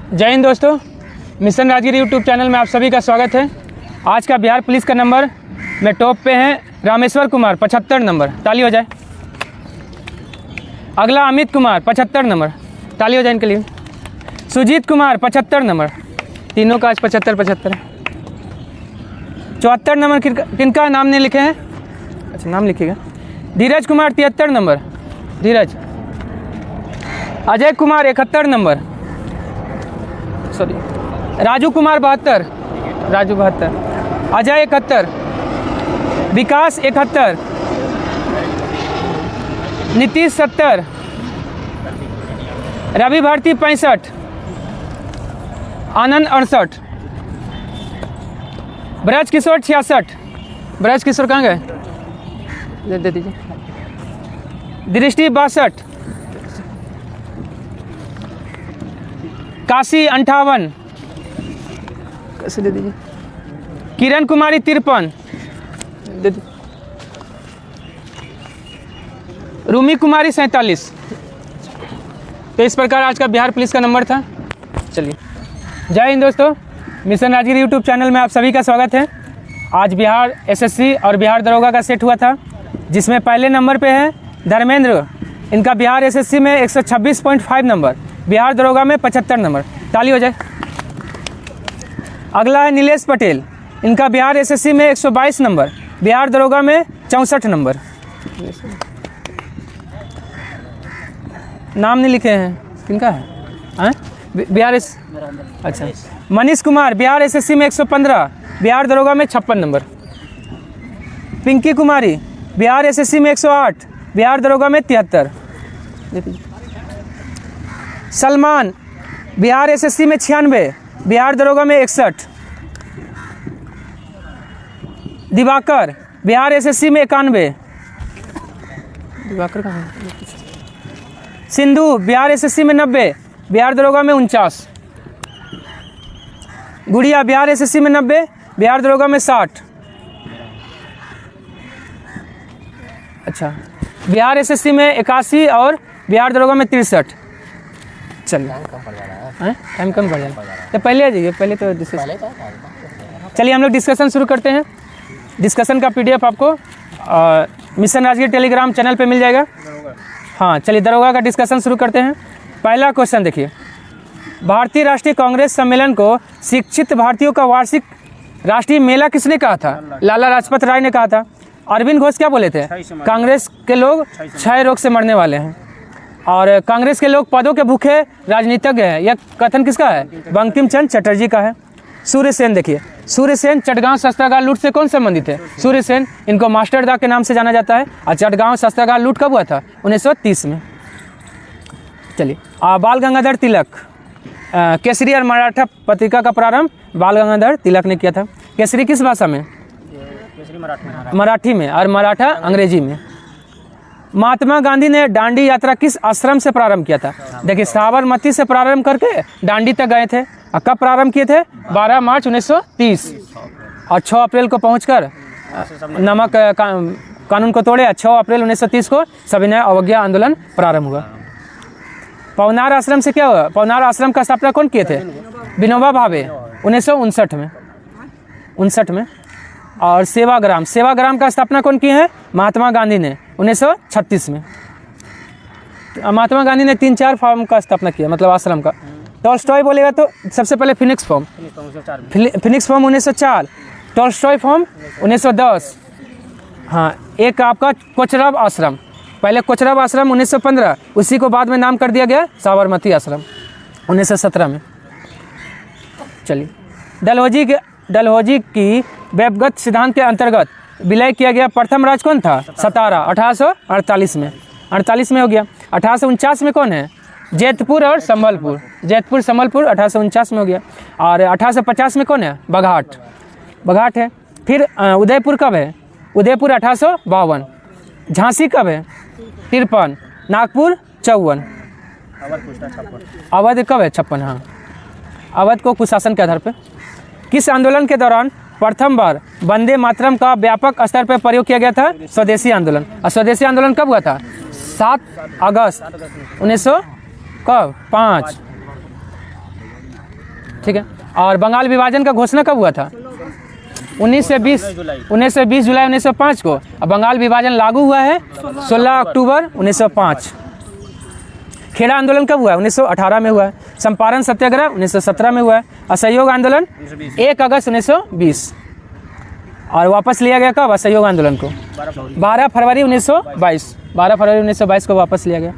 जय हिंद दोस्तों, mission Rajgir YouTube channel में आप सभी का स्वागत है। आज का बिहार पुलिस का नंबर में टॉप पे हैं रामेश्वर कुमार 75 नंबर, ताली हो जाए। अगला अमित कुमार 75 नंबर, ताली हो जाए इनके लिए। सुजीत कुमार 75 नंबर, तीनों का आज 75 है। 74 नंबर किनका नाम नहीं लिखे हैं? अच्छा, नाम लिखिएगा। धीरज कुमार 73 नंबर, धीरज। अजय कुमार 71 नंबर, सॉरी, राजू कुमार 72, राजू 72, अजय 71, विकास 71, नीतीश 70, रवि भारती 65, आनंद 68, ब्रज किशोर 66, ब्रज किशोर कहाँ गए? दे दीजिए। दृष्टि 62, काशी 58, कैसे दे दीजिए। किरण कुमारी 53, दे दीजिए। रूमी कुमारी 47। तो इस प्रकार आज का बिहार पुलिस का नंबर था। चलिए, जय हिंद दोस्तों, मिशन राजगीर यूट्यूब चैनल में आप सभी का स्वागत है। आज बिहार एसएससी और बिहार दरोगा का सेट हुआ था, जिसमें पहले नंबर पे है धर्मेंद्र। इनका बिहार एसएससी में 126.5 नंबर, बिहार दरोगा में 75 नंबर, ताली हो जाए। अगला है नीलेश पटेल। इनका बिहार एसएससी में 122 नंबर, बिहार दरोगा में 64 नंबर। नाम नहीं लिखे हैं, किनका है? बिहार एस अच्छा, मनीष कुमार बिहार एसएससी में 115, बिहार दरोगा में 56 नंबर। पिंकी कुमारी बिहार एसएससी में 108, बिहार दरोगा में 73। सलमान बिहार एसएससी में 96, बिहार दरोगा में 61। दिवाकर बिहार एसएससी में 91, दिवाकर कहाँ है? सिंधु बिहार एसएससी में 90, बिहार दरोगा में 49। गुड़िया बिहार एसएससी में 90, बिहार दरोगा में 60। अच्छा, बिहार एसएससी में 81 और बिहार दरोगा में 63। चलिए, टाइम कम पड़ जाएगा तो पहले आ जाइए, पहले तो डिस्कशन। चलिए हम लोग डिस्कशन शुरू करते हैं। डिस्कशन का पीडीएफ आपको मिशन राजगीर टेलीग्राम चैनल पे मिल जाएगा। हाँ, चलिए दरोगा का डिस्कशन शुरू करते हैं। पहला क्वेश्चन देखिए, भारतीय राष्ट्रीय कांग्रेस सम्मेलन को शिक्षित भारतीयों का वार्षिक राष्ट्रीय मेला किसने कहा था? लाला लाजपत राय ने कहा था। अरविंद घोष क्या बोले थे? कांग्रेस के लोग क्षय रोग से मरने वाले हैं और कांग्रेस के लोग पदों के भूखे राजनीतिज्ञ हैं। यह कथन किसका है? बंकिम चंद्र चटर्जी का है। सूर्यसेन देखिए, सूर्यसेन चटगांव शस्त्रागार लूट से कौन संबंधित है? सूर्यसेन, इनको मास्टर दा के नाम से जाना जाता है। और चटगांव शस्त्रागार लूट कब हुआ था? 1930 में। चलिए, बाल गंगाधर तिलक, केसरी और मराठा पत्रिका का प्रारंभ बाल गंगाधर तिलक ने किया था। केसरी किस भाषा में? मराठी में, और मराठा अंग्रेजी में। महात्मा गांधी ने दांडी यात्रा किस आश्रम से प्रारंभ किया था? देखिए, साबरमती से प्रारंभ करके दांडी तक गए थे। और कब प्रारंभ किए थे? 12 मार्च 1930, और 6 अप्रैल को पहुंचकर नमक कानून को तोड़े। 6 अप्रैल 1930 को सविनय अवज्ञा आंदोलन प्रारंभ हुआ। पवनार आश्रम से क्या हुआ? पवनार आश्रम का स्थापना कौन किए थे? विनोबा भावे, 1959 में, 59 में। और सेवाग्राम, सेवाग्राम का स्थापना कौन की है? महात्मा गांधी ने, 1936 में। महात्मा गांधी ने 3-4 फॉर्म का स्थापना किया, मतलब आश्रम का। टॉल्स्टॉय बोलेगा तो सबसे पहले Phoenix form, Phoenix form 1904, Tolstoy form 1910। हाँ, एक आपका कोचरब आश्रम, पहले कोचरब आश्रम 1915, उसी को बाद में नाम कर दिया गया साबरमती आश्रम 1917 में। चलिए, डलहौजी की वेबगत सिद्धांत के अंतर्गत विलय किया गया प्रथम राज्य कौन था? सतारा, 1848 में, 48 में हो गया। 1849 में कौन है? जैतपुर और संबलपुर, जैतपुर संबलपुर 1849 में हो गया। और 1850 में कौन है? बघाट, बघाट है। फिर उदयपुर कब है? उदयपुर 1852। झांसी कब है? 53। नागपुर 54। अवध कब है? 56। हाँ, अवध को कुशासन के आधार पर। किस आंदोलन के दौरान प्रथम बार वंदे मातरम का व्यापक स्तर पर प्रयोग किया गया था? स्वदेशी आंदोलन। और स्वदेशी आंदोलन कब हुआ था? 7 अगस्त 1905। ठीक है। और बंगाल विभाजन का घोषणा कब हुआ था? 19 से 20 जुलाई 1905 को। अब बंगाल विभाजन लागू हुआ है 16 अक्टूबर 1905। खेड़ा आंदोलन कब हुआ है? 1918 में हुआ है। चंपारण सत्याग्रह 1917 में हुआ है। असहयोग आंदोलन 1 अगस्त 1920। और वापस लिया गया कब असहयोग आंदोलन को? 12 फरवरी 1922 को वापस लिया गया,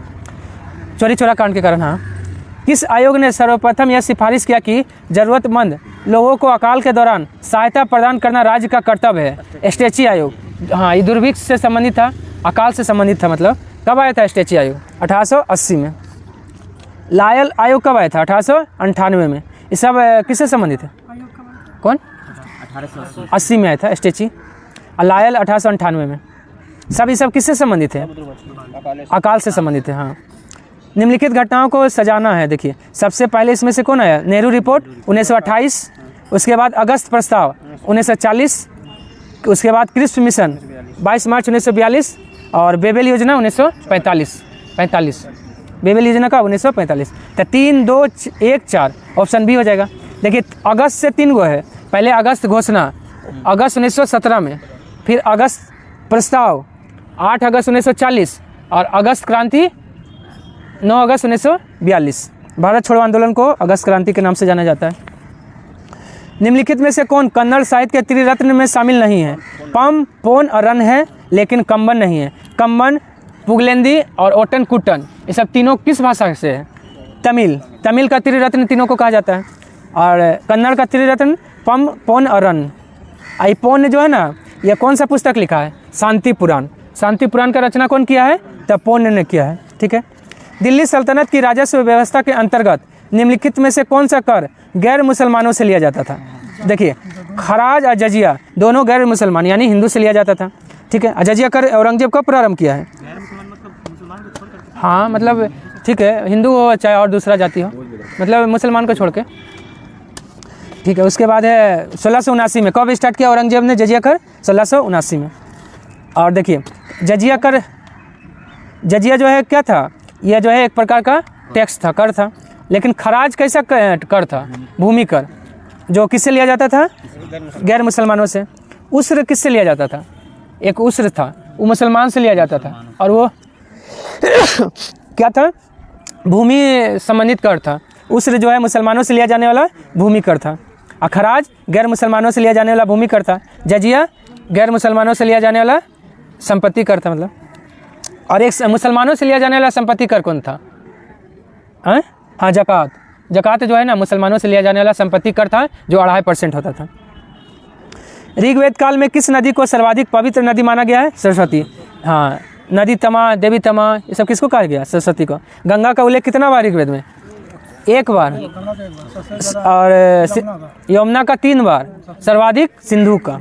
चोरी चोरा कांड के कारण। हाँ, किस आयोग ने सर्वप्रथम यह सिफारिश किया कि जरूरतमंद लोगों को अकाल के दौरान सहायता प्रदान करना राज्य का कर्तव्य है? स्टेची आयोग। हाँ, ये दुर्भिक्ष से संबंधित था, अकाल से संबंधित था। मतलब कब आया था स्टेची आयोग? 1880 में। लायल आयोग कब आया था? 1898 में। ये सब किससे संबंधित है? कौन? 1880 में आया था स्टेची, और लायल 1898 में। ये सब किससे संबंधित है? अकाल से संबंधित है। हाँ, निम्नलिखित घटनाओं को सजाना है। देखिए, सबसे पहले इसमें से कौन आया? नेहरू रिपोर्ट 1928, उसके बाद अगस्त प्रस्ताव 1940, उसके बाद क्रिस्प मिशन 22 मार्च 1942, और बेबेल योजना 1945। बेबेल योजना का 1945। तो 3, 2, 1, 4 ऑप्शन बी हो जाएगा। देखिए, अगस्त से 3 गो है। पहले अगस्त घोषणा अगस्त 1917 में, फिर अगस्त प्रस्ताव 8 अगस्त 1940, और अगस्त क्रांति 9 अगस्त 1942। भारत छोड़ो आंदोलन को अगस्त क्रांति के नाम से जाना जाता है। निम्नलिखित में से कौन कन्नड़ साहित्य के त्रिरत्न में शामिल नहीं है? पम, पोन और रन है, लेकिन कंबन नहीं है। कंबन, पुगलेंदी और ओटन कुटन, ये सब तीनों किस भाषा से है? तमिल का त्रिरत्न तीनों को कहा जाता है। और कन्नड़ का त्रिरत्न पम, पोन और रन। आई पोन जो है ना, यह कौन सा पुस्तक लिखा है? शांति पुराण। शांति पुराण का रचना कौन किया है? तब पोन ने किया है। ठीक है। दिल्ली सल्तनत की राजस्व व्यवस्था के अंतर्गत निम्नलिखित में से कौन सा कर गैर मुसलमानों से लिया जाता था? देखिए, खराज और जजिया दोनों गैर मुसलमान यानी हिंदू से लिया जाता था। ठीक है। जजिया कर औरंगजेब कब प्रारंभ किया है? हाँ, मतलब ठीक है, हिंदू हो चाहे और दूसरा जाति हो, मतलब मुसलमान को छोड़ के। ठीक है। उसके बाद है 1679 में। कब स्टार्ट किया औरंगजेब ने जजिया कर? 1679 में। और देखिए, जजिया जो है क्या था? यह जो है एक प्रकार का टैक्स था, कर था। लेकिन खराज कैसा कर था? भूमि कर, जो किससे लिया जाता था? गैर मुसलमानों से। उस्र किससे लिया जाता था? एक उस्र था, वो मुसलमान से लिया जाता था, और वो क्या था? भूमि संबंधित कर था। उस्र जो है मुसलमानों से लिया जाने वाला भूमि कर था, और खराज गैर मुसलमानों से लिया जाने वाला भूमि कर था। जजिया गैर मुसलमानों से लिया जाने वाला संपत्ति कर था, मतलब। और एक मुसलमानों से लिया जाने वाला संपत्ति कर कौन था? हाँ, जकात जो है ना, मुसलमानों से लिया जाने वाला संपत्ति कर था, जो 2.5% होता था। ऋग्वेद काल में किस नदी को सर्वाधिक पवित्र नदी माना गया है? सरस्वती। हाँ, नदी तमा, देवी तमा, ये सब किसको कहा गया? सरस्वती को। गंगा का उल्लेख कितना बार ऋग्वेद में? 1 बार। और यमुना का 3 बार। सर्वाधिक सिंधु का।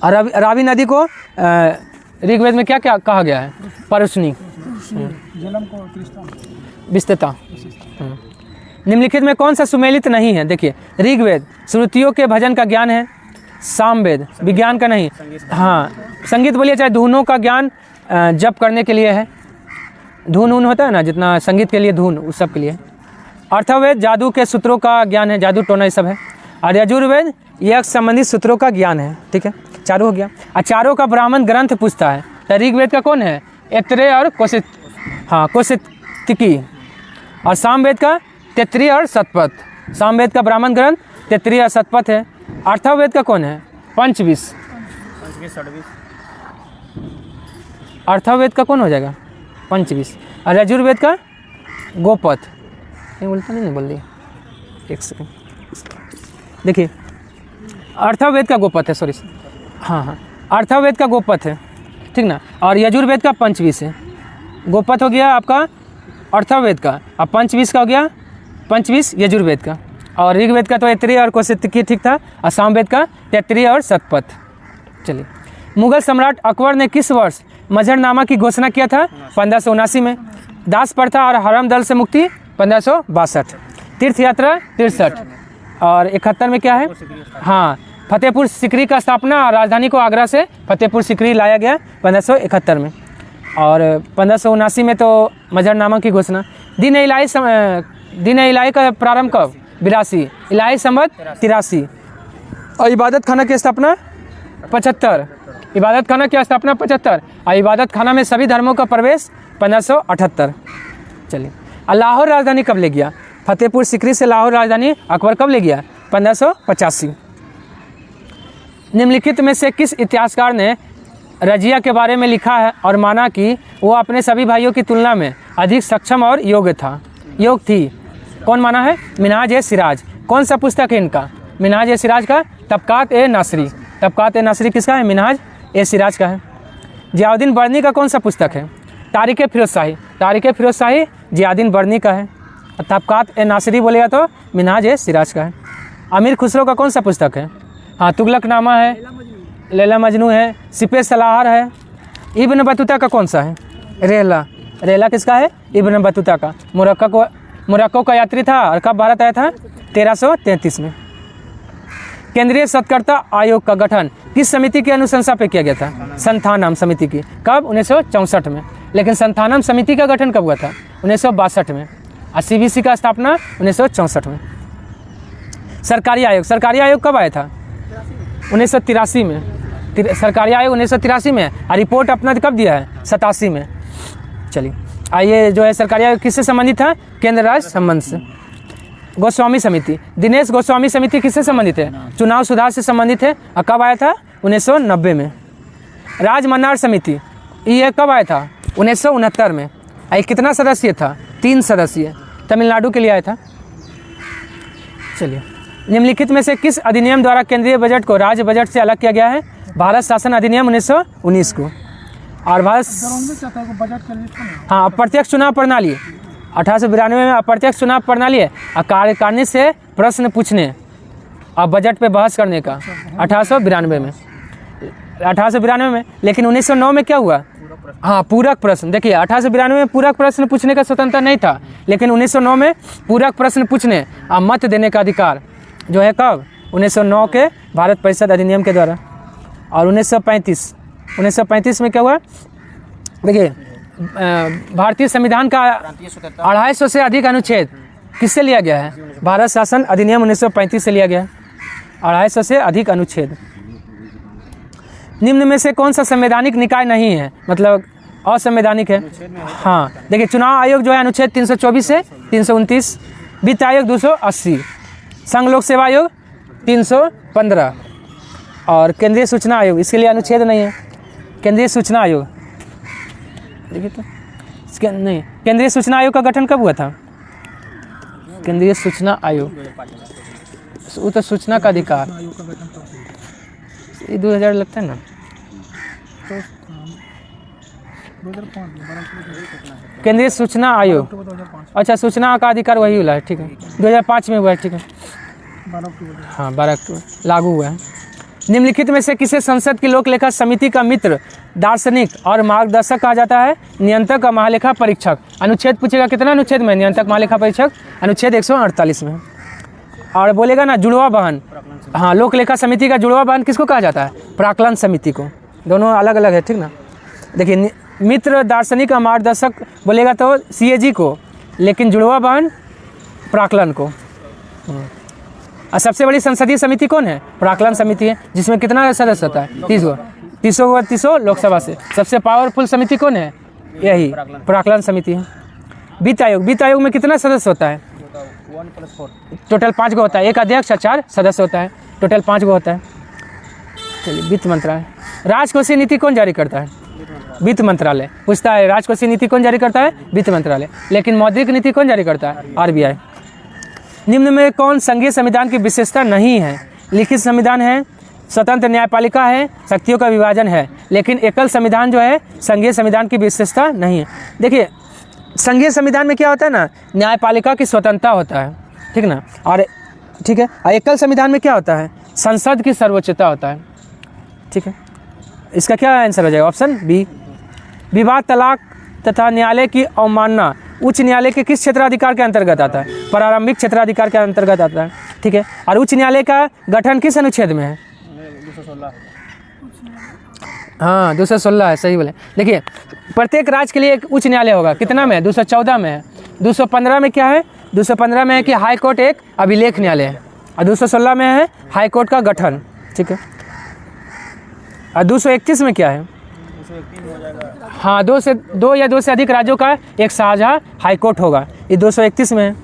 और रावी नदी को ऋग्वेद में क्या क्या कहा गया है? परुष्णी, विस्तृता। निम्नलिखित में कौन सा सुमेलित नहीं है? देखिए, ऋग्वेद श्रुतियों के भजन का ज्ञान है, सामवेद विज्ञान का नहीं। हाँ, संगीत बोलिए चाहे धुनों का ज्ञान जप करने के लिए है। धुन होता है ना, जितना संगीत के लिए धुन, उस सब के लिए। अर्थवेद जादू के सूत्रों का ज्ञान है, जादू टोना ये सब है। और यजुर्वेद यज्ञ संबंधित सूत्रों का ज्ञान है। ठीक है, चारों हो गया। और चारों का ब्राह्मण ग्रंथ पूछता है। तो ऋग्वेद का कौन है? ऐत्रेय और कौशिकी। और सामवेद का तैत्तिरीय और शतपथ। सामवेद का ब्राह्मण ग्रंथ तैत्तिरीय और शतपथ है। अर्थवेद का कौन है? पंचविश। अर्थवेद का कौन हो जाएगा? पंचविश। और यजुर्वेद का गोपथ। नहीं बोलता, नहीं बोल दिया, एक सेकंड। देखिए, अर्थवेद का गोपथ है, सॉरी। हाँ, अर्थवेद का गोपथ है, ठीक ना। और यजुर्वेद का पंचविश है। गोपथ हो गया आपका अर्थवेद का, और पंचविश का हो गया पंचविश यजुर्वेद का। और ऋग्वेद का तो ऐत्रेय और कौशिकी ठीक था, और सामवेद का तैत्तिरीय और शतपथ। चलिए, मुगल सम्राट अकबर ने किस वर्ष मजहरनामा की घोषणा किया था? 1579 में। दास प्रथा और हरम दल से मुक्ति 1562। तीर्थ यात्रा 63। और 71 में क्या है? हाँ, फतेहपुर सीकरी का स्थापना, और राजधानी को आगरा से फतेहपुर सीकरी लाया गया 1571 में। और 1579 में तो मजहरनामा की घोषणा। दीन इलाही का प्रारंभ कब? 82, इलाही संवत 83 और इबादत खाना की स्थापना 75, इबादत खाना की स्थापना 75 और इबादत खाना में सभी धर्मों का प्रवेश 1578। चलिए, लाहौर राजधानी कब ले गया? फतेहपुर सीकरी से लाहौर राजधानी अकबर कब ले गया? 1585। निम्नलिखित में से किस इतिहासकार ने रजिया के बारे में लिखा है और माना कि वो अपने सभी भाइयों की तुलना में अधिक सक्षम और योग थी? कौन माना है? मिनहाज-ए-सिराज। कौन सा पुस्तक है इनका? मिनहाज-ए-सिराज का तबकात-ए-नासरी। तबकात-ए-नासरी किसका है? मिनहाज-ए-सिराज का है। जियाउद्दीन बर्नी का कौन सा पुस्तक है? तारीख़-ए-फिरोज़शाही। तारीख़-ए-फिरोज़शाही जियाउद्दीन बर्नी का है। तबकात-ए-नासरी बोलेगा तो मिनहाज-ए-सिराज का है। अमीर खुसरो का कौन सा पुस्तक है? हाँ, तुगलकनामा है, लैला मजनू है, सिपह-ए-सलार है। इब्न बतूता का कौन सा है? रेहला किसका है? इब्न बतूता का। मोरक्को का यात्री था और कब भारत आया था? 1333 में। केंद्रीय सत्कर्ता आयोग का गठन किस समिति की अनुशंसा पे किया गया था? संथानम समिति की। कब? 1964 में। लेकिन संथानम समिति का गठन कब हुआ था? 1962 में। और CBC का स्थापना 1964 में। सरकारी आयोग कब आया था? 1983 में। सरकारी आयोग 1983 में और रिपोर्ट अपना कब दिया है? 87 में। चलिए, आइए जो है सरकारी आयोग किससे संबंधित था? केंद्र राज्य संबंध से। गोस्वामी समिति, दिनेश गोस्वामी समिति किससे संबंधित है? चुनाव सुधार से संबंधित है और कब आया था? 1990 में। राजमन्नार समिति ये कब आया था? 1969 में। ये कितना सदस्य था? 3 सदस्य। तमिलनाडु के लिए आया था। चलिए, निम्नलिखित में से किस अधिनियम द्वारा केंद्रीय बजट को राज्य बजट से अलग किया गया है? भारत शासन अधिनियम 1919 को। और भारत हाँ, अप्रत्यक्ष चुनाव प्रणाली 1892 में अप्रत्यक्ष चुनाव प्रणाली है और कार्यकारिणी से प्रश्न पूछने और बजट पे बहस करने का 1892 में। लेकिन 1909 में क्या हुआ? हाँ, पूरक प्रश्न। देखिए, 1892 में पूरक प्रश्न पूछने का स्वतंत्रता नहीं था, लेकिन 1909 में पूरक प्रश्न पूछने और मत देने का अधिकार जो है कब? 1909 के भारत परिषद अधिनियम के द्वारा। और 1935 में क्या हुआ? देखिए, भारतीय संविधान का 250 से अधिक अनुच्छेद किससे लिया गया है? भारत शासन अधिनियम 1935 से लिया गया है। 250 से अधिक अनुच्छेद। निम्न में से कौन सा संवैधानिक निकाय नहीं है, मतलब असंवैधानिक है? हाँ, देखिए, चुनाव आयोग जो है अनुच्छेद 324 से 329, वित्त आयोग 280, संघ लोक सेवा आयोग 315 और केंद्रीय सूचना आयोग इसके लिए अनुच्छेद नहीं है। केंद्रीय सूचना आयोग देखिए तो नहीं, केंद्रीय सूचना आयोग का गठन कब हुआ था? केंद्रीय सूचना आयोग वो तो सूचना का अधिकार 2000 लगता है ना। केंद्रीय सूचना आयोग, अच्छा, सूचना का अधिकार वही हुआ है, ठीक है, 2005 में हुआ है, ठीक है, हाँ 12 अक्टूबर लागू हुआ है। निम्नलिखित में से किसे संसद की लोक लेखा समिति का मित्र, दार्शनिक और मार्गदर्शक कहा जाता है? नियंत्रक और महालेखा परीक्षक। अनुच्छेद पूछेगा कितना अनुच्छेद में? नियंत्रक महालेखा परीक्षक अनुच्छेद 148 में। और बोलेगा ना जुड़वा बहन, हाँ, लोक लेखा समिति का जुड़वा बहन किसको कहा जाता है? प्राक्कलन समिति को। दोनों अलग अलग है, ठीक ना। देखिए, मित्र, दार्शनिक और मार्गदर्शक बोलेगा तो CAG को, लेकिन जुड़वा बहन प्राक्कलन को। और सबसे बड़ी संसदीय समिति कौन है? प्राक्कलन समिति है, जिसमें कितना सदस्य होता है? 30 लोकसभा से। सबसे पावरफुल समिति कौन है? यही प्राक्कलन समिति है। वित्त आयोग में कितना सदस्य होता है? टोटल 5 गो होता है, एक अध्यक्ष और 4 सदस्य होता है, टोटल 5 गो होता है। चलिए, वित्त मंत्रालय, राजकोषीय नीति कौन जारी करता है? वित्त मंत्रालय। पूछता है राजकोषीय नीति कौन जारी करता है? वित्त मंत्रालय। लेकिन मौद्रिक नीति कौन जारी करता है? RBI। निम्न में कौन संघीय संविधान की विशेषता नहीं है? लिखित संविधान है, स्वतंत्र न्यायपालिका है, शक्तियों का विभाजन है, लेकिन एकल संविधान जो है संघीय संविधान की विशेषता नहीं है। देखिए, संघीय संविधान में क्या होता है ना, न्यायपालिका की स्वतंत्रता होता है, ठीक ना, और ठीक है, और एकल संविधान में क्या होता है? संसद की सर्वोच्चता होता है, ठीक है। इसका क्या आंसर हो जाएगा? Option B. विवाह, तलाक तथा न्यायालय की अवमानना उच्च न्यायालय के किस क्षेत्राधिकार के अंतर्गत आता है? प्रारंभिक क्षेत्राधिकार के अंतर्गत आता है, ठीक है। और उच्च न्यायालय का गठन किस अनुच्छेद में है? 216। हाँ, 216 है, सही बोले। देखिए, प्रत्येक राज्य के लिए एक उच्च न्यायालय होगा, कितना में है? 214 में है। 215 में क्या है? 215 में है कि हाई कोर्ट एक अभिलेख न्यायालय है, और 216 में है हाई कोर्ट का गठन, ठीक है। और 231 में क्या है? हाँ, दो या दो से अधिक राज्यों का एक साझा हाई कोर्ट होगा, ये 231 में है।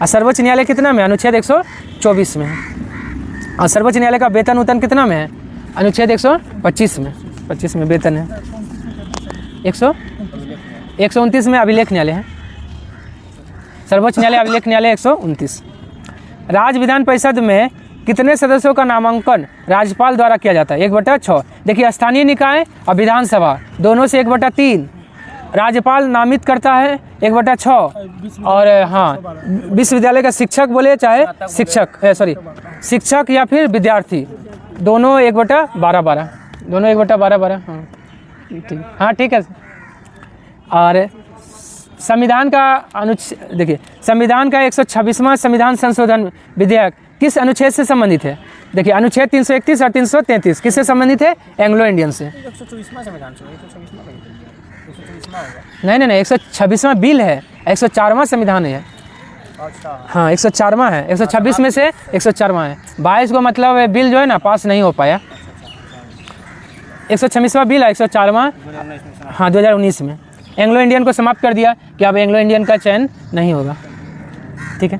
और सर्वोच्च न्यायालय कितना में? अनुच्छेद 124 में है। और सर्वोच्च न्यायालय का वेतन उतन कितना में है? अनुच्छेद 125 में, 25 में वेतन है। 129 में अभिलेख न्यायालय है, सर्वोच्च न्यायालय अभिलेख न्यायालय 129। राज्य विधान परिषद में कितने सदस्यों का नामांकन राज्यपाल द्वारा किया जाता है? 1/6। देखिए, स्थानीय निकाय और विधानसभा दोनों से 1/3 राज्यपाल नामित करता है, 1/6। और हाँ, विश्वविद्यालय का शिक्षक बोले चाहे शिक्षक या फिर विद्यार्थी, दोनों 1/12, दोनों 1/12। हाँ ठीक, हाँ ठीक है। और संविधान का देखिए, संविधान का 126वां संविधान संशोधन विधेयक किस अनुच्छेद से संबंधित है? देखिए, अनुच्छेद 331 और 333 किससे संबंधित है? एंग्लो इंडियन से। नहीं, 126वां बिल है, 104वां संविधान है। हाँ, 104वां है, 126 में से 104वां है। 22 को मतलब बिल जो है ना पास नहीं हो पाया। 126वां बिल है, 104वां हाँ 2019 में एंग्लो इंडियन को समाप्त कर दिया कि अब एंग्लो इंडियन का चयन नहीं होगा, ठीक है।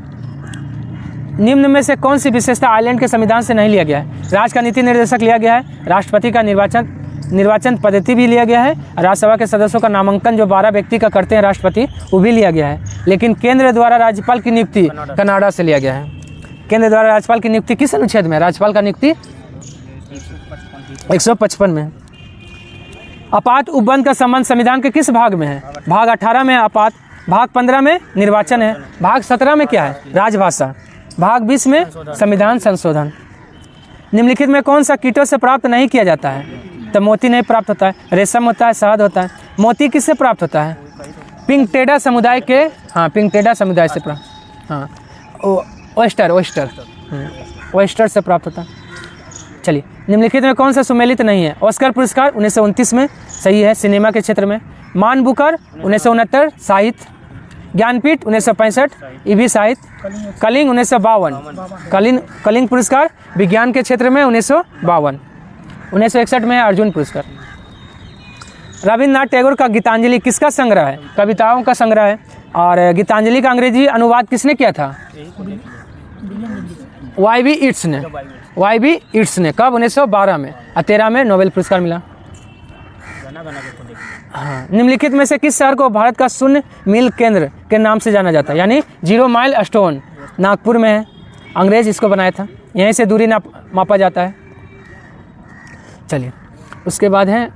निम्न में से कौन सी विशेषता आयरलैंड के संविधान से नहीं लिया गया है? राज्य का नीति निर्देशक लिया गया है, राष्ट्रपति का निर्वाचन पद्धति भी लिया गया है, राज्यसभा के सदस्यों का नामांकन जो 12 व्यक्ति का करते हैं राष्ट्रपति, वो भी लिया गया है। लेकिन केंद्र द्वारा राज्यपाल की नियुक्ति कनाडा से लिया गया है। केंद्र द्वारा राज्यपाल की नियुक्ति किस अनुच्छेद में? राज्यपाल का नियुक्ति 155 में। आपात उपबंध का संबंध संविधान के किस भाग में है? भाग 18 में आपात, भाग 15 में निर्वाचन है, भाग 17 में क्या है? राजभाषा, भाग 20 में संविधान संशोधन। निम्नलिखित में कौन सा कीटों से प्राप्त नहीं किया जाता है? तो मोती नहीं प्राप्त होता है, रेशम होता है, शहद होता है। मोती किससे प्राप्त होता है? पिंकटेडा समुदाय के, हाँ पिंकटेडा समुदाय से प्राप्त, हाँ ओएस्टर से प्राप्त होता है। चलिए, निम्नलिखित में कौन सा सुमेलित नहीं है? ऑस्कर पुरस्कार 1929 में, सही है, सिनेमा के क्षेत्र में। मान बुकर 1969 साहित्य, ज्ञानपीठ 1965 ईवी साहित्य, कलिंग 1952 कलिंग पुरस्कार विज्ञान के क्षेत्र में 1952। 1961 में अर्जुन पुरस्कार। रविन्द्रनाथ टैगोर का गीतांजलि किसका संग्रह है? कविताओं का संग्रह है। और गीतांजलि का अंग्रेजी अनुवाद किसने किया था? वाई.बी. ईट्स ने कब? 1912 में। और 13 में नोबेल पुरस्कार मिला। हाँ, निम्नलिखित में से किस शहर को भारत का शून्य मील केंद्र के नाम से जाना जाता है? यानी 0 माइल स्टोन, नागपुर में है। अंग्रेज इसको बनाया था, यहीं से दूरी मापा जाता है। चलिए, उसके बाद है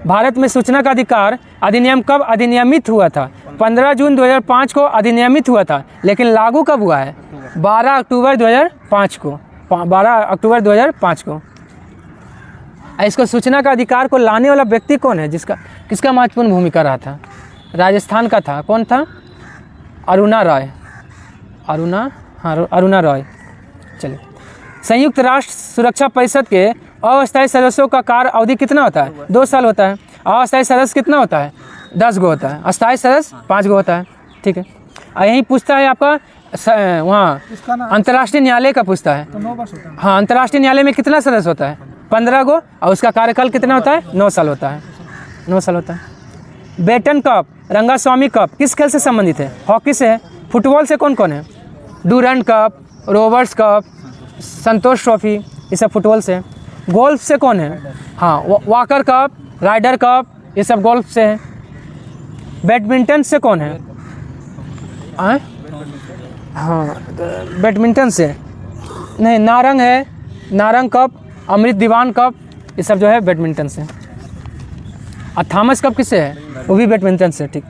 भारत में सूचना का अधिकार अधिनियम कब अधिनियमित हुआ था? 15 जून 2005 को अधिनियमित हुआ था, लेकिन लागू कब हुआ है? 12 अक्टूबर 2005 को। 12 अक्टूबर 2005 को। इसको सूचना का अधिकार को लाने वाला व्यक्ति कौन है? किसका महत्वपूर्ण भूमिका रहा था? राजस्थान का था, कौन था? अरुणा रॉय। चलिए, संयुक्त राष्ट्र सुरक्षा परिषद के अस्थायी सदस्यों का कार्य अवधि कितना होता है? 2 साल होता है। अस्थायी सदस्य कितना होता है? 10 गो होता है। अस्थायी सदस्य 5 गो होता है, ठीक है। यही पूछता है आपका वहाँ अंतर्राष्ट्रीय न्यायालय का पूछता है। हाँ, अंतर्राष्ट्रीय न्यायालय में कितना सदस्य होता है? 15 गो। और उसका कार्यकाल कितना होता है? 9 साल होता है। 9 साल होता है। बेटन कप, रंगास्वामी कप किस खेल से संबंधित है? हॉकी से है। फुटबॉल से कौन कौन है? डूरंड कप, रोबर्ट्स कप, संतोष ट्रॉफी, ये सब फुटबॉल से है। गोल्फ से कौन है? हाँ, वॉकर कप, राइडर कप, ये सब गोल्फ से है। बैडमिंटन से कौन है? हाँ, बैडमिंटन से नहीं, नारंग है, नारंग कप, अमृत दीवान कप, ये सब जो है बैडमिंटन से। और थॉमस कप किससे है? वो भी बैडमिंटन से, ठीक।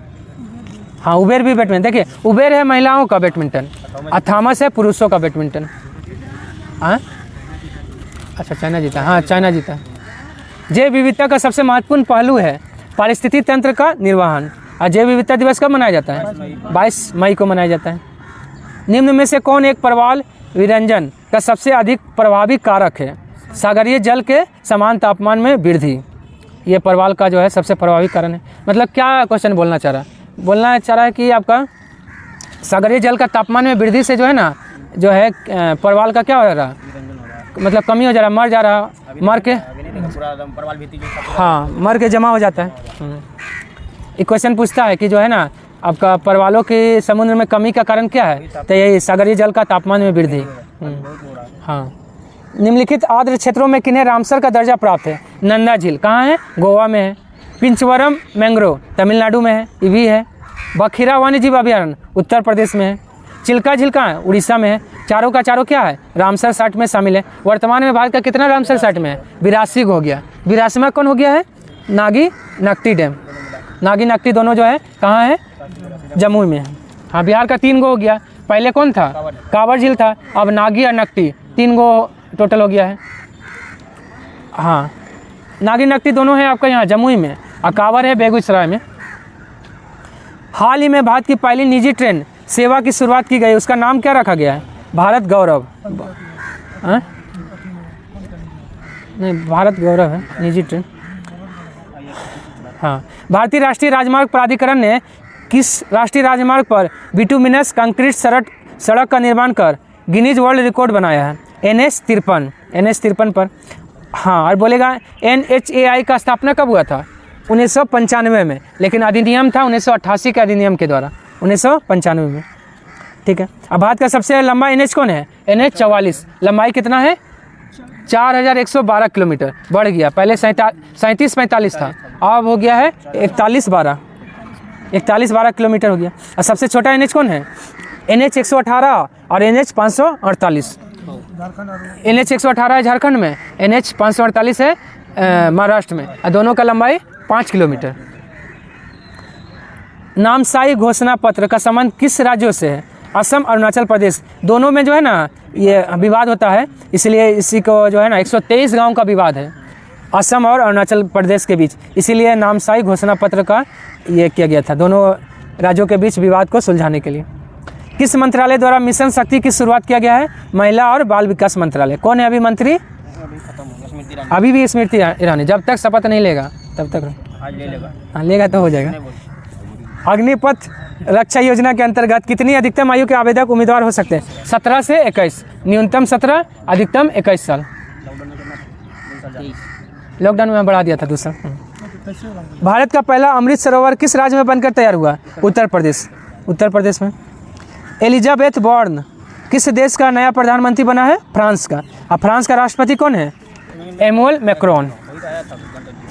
हाँ, उबेर भी बैडमिंटन। देखिए, उबेर है महिलाओं का बैडमिंटन और थॉमस है पुरुषों का बैडमिंटन। हाँ, अच्छा, चाइना जीता। हाँ, चाइना जीता। जैव विविधता का सबसे महत्वपूर्ण पहलू है पारिस्थितिकी तंत्र का निर्वहन। और जैव विविधता दिवस कब मनाया जाता है? 22 मई को मनाया जाता है। निम्न में से कौन एक प्रवाल विरंजन का सबसे अधिक प्रभावी कारक है? सागरीय जल के समान तापमान में वृद्धि, ये प्रवाल का जो है सबसे प्रभावी कारण है। मतलब क्या क्वेश्चन बोलना चाह रहा है? बोलना चाह रहा है कि आपका सागरीय जल का तापमान में वृद्धि से जो है ना, जो है परवाल का क्या हो रहा, मतलब कमी हो जा रहा, मर जा रहा, मर के हाँ मर के जमा हो जाता है। एक क्वेश्चन पूछता है कि जो है ना आपका परवालों की समुद्र में कमी का कारण क्या है, तो यही सागरीय जल का तापमान में वृद्धि। हाँ, निम्नलिखित आर्द्र क्षेत्रों में किन्हें रामसर का दर्जा प्राप्त है? नंदा झील कहाँ है? गोवा में है। पिंचवरम मैंग्रोव तमिलनाडु में है, ये भी है। बखीरा वन्यजीव अभयारण्य उत्तर प्रदेश में है। चिल्का झील कहाँ है? उड़ीसा में है। चारों का चारों क्या है? रामसर साइट में शामिल है। वर्तमान में भारत का कितना रामसर साइट में है? 82 हो गया। 82वां कौन हो गया है? नागी नकटी डैम। नागी नकटी दोनों जो है कहाँ है? जमुई में है। हाँ, बिहार का 3 गो हो गया। पहले कौन था? कांवर झील था, अब नागी और नकटी 3 गो टोटल हो गया है। हाँ, नागी नकटी दोनों है आपका यहाँ जमुई में, और कांवर है बेगूसराय में। हाल ही में भारत की पहली निजी ट्रेन सेवा की शुरुआत की गई, उसका नाम क्या रखा गया है? भारत गौरव। नहीं, भारत गौरव है निजी ट्रेन। हाँ, भारतीय राष्ट्रीय राजमार्ग प्राधिकरण ने किस राष्ट्रीय राजमार्ग पर बिटुमिनस कंक्रीट सड़क का निर्माण कर गिनीज वर्ल्ड रिकॉर्ड बनाया है? NH 53 पर। हाँ, और बोलेगा NHAI का स्थापना कब हुआ था? 1995 में, लेकिन अधिनियम था 1988 के अधिनियम के द्वारा, 1995 में। ठीक है। अब भारत का सबसे लंबा NH कौन है? NH 44। लंबाई कितना है? 4112 किलोमीटर, बढ़ गया। पहले 37-45 था, अब हो गया है 4112 किलोमीटर हो गया। और सबसे छोटा NH कौन है? NH 118 और NH 548। NH 118 है झारखंड में, NH 548 है महाराष्ट्र में, और दोनों का लंबाई 5 किलोमीटर। नामसाई घोषणा पत्र का संबंध किस राज्यों से है? असम, अरुणाचल प्रदेश। दोनों में जो है ना ये विवाद होता है, इसलिए इसी को जो है ना 123 गांव का विवाद है असम और अरुणाचल प्रदेश के बीच, इसीलिए नामसाई घोषणा पत्र का ये किया गया था, दोनों राज्यों के बीच विवाद को सुलझाने के लिए। किस मंत्रालय द्वारा मिशन शक्ति की शुरुआत किया गया है? महिला और बाल विकास मंत्रालय। कौन है अभी मंत्री? अभी भी स्मृति ईरानी। जब तक शपथ नहीं लेगा तब तक आज ले लेगा। हाँ, लेगा तो हो जाएगा। अग्निपथ रक्षा योजना के अंतर्गत कितनी अधिकतम आयु के आवेदक उम्मीदवार हो सकते हैं? 17 से 21। न्यूनतम 17, अधिकतम 21 साल। लॉकडाउन में बढ़ा दिया था दूसरा। भारत का पहला अमृत सरोवर किस राज्य में बनकर तैयार हुआ? उत्तर प्रदेश। उत्तर प्रदेश में। एलिजाबेथ बॉर्न किस देश का नया प्रधानमंत्री बना है? फ्रांस का। और फ्रांस का राष्ट्रपति कौन है? एमुअल मैक्रोन।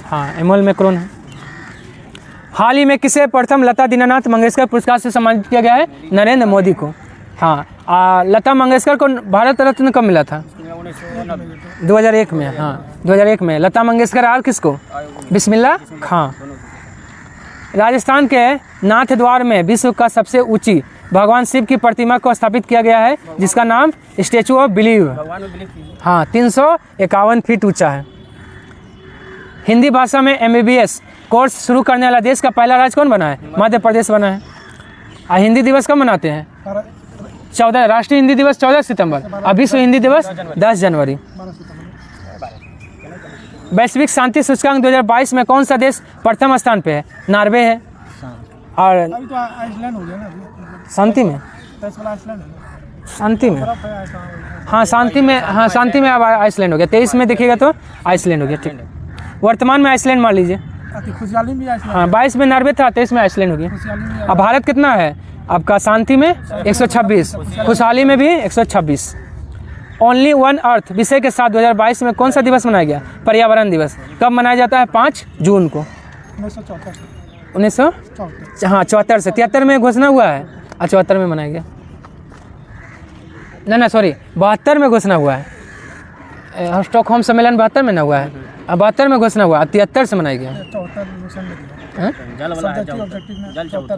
हाँ, एमुअल मैक्रोन है। हाल ही में किसे प्रथम लता दीनानाथ मंगेशकर पुरस्कार से सम्मानित किया गया है? नरेंद्र मोदी को। हाँ, लता मंगेशकर को भारत रत्न कब मिला था? 2001 में। हाँ, 2001 में। लता मंगेशकर और किसको? बिस्मिल्लाह खां। राजस्थान के नाथ द्वार में विश्व का सबसे ऊंची भगवान शिव की प्रतिमा को स्थापित किया गया है, जिसका नाम स्टैचू ऑफ बिलीव। हाँ, 351 फीट ऊंचा है। हिंदी भाषा में MBBS कोर्स शुरू करने वाला देश का पहला राज्य कौन बना है? मध्य प्रदेश बना है। और हिंदी दिवस कब मनाते हैं? 14। राष्ट्रीय हिंदी दिवस 14 सितंबर, और विश्व हिंदी दिवस 10 जनवरी। वैश्विक शांति सूचकांक 2022 में कौन सा देश प्रथम स्थान पे है? नॉर्वे है। और शांति में हाँ, शांति में अब आइसलैंड हो गया। 23 में देखिएगा तो आइसलैंड हो गया। ठीक, वर्तमान में आइसलैंड मान लीजिए। हाँ, 22 में नॉर्वे था, 23 में आइसलैंड हो गया। अब भारत कितना है आपका? शांति में 126, खुशहाली में भी 126। ओनली वन अर्थ विषय के साथ 2022 में कौन सा दिवस मनाया गया? पर्यावरण दिवस। कब मनाया जाता है? 5 जून को। 1974 से 73 में घोषणा हुआ है, 74 में मनाया गया। ना सॉरी, 72 में घोषणा हुआ है। स्टॉकहोम सम्मेलन 72 में ना हुआ है, 72 में घोषणा हुआ, 73 से मनाया गया।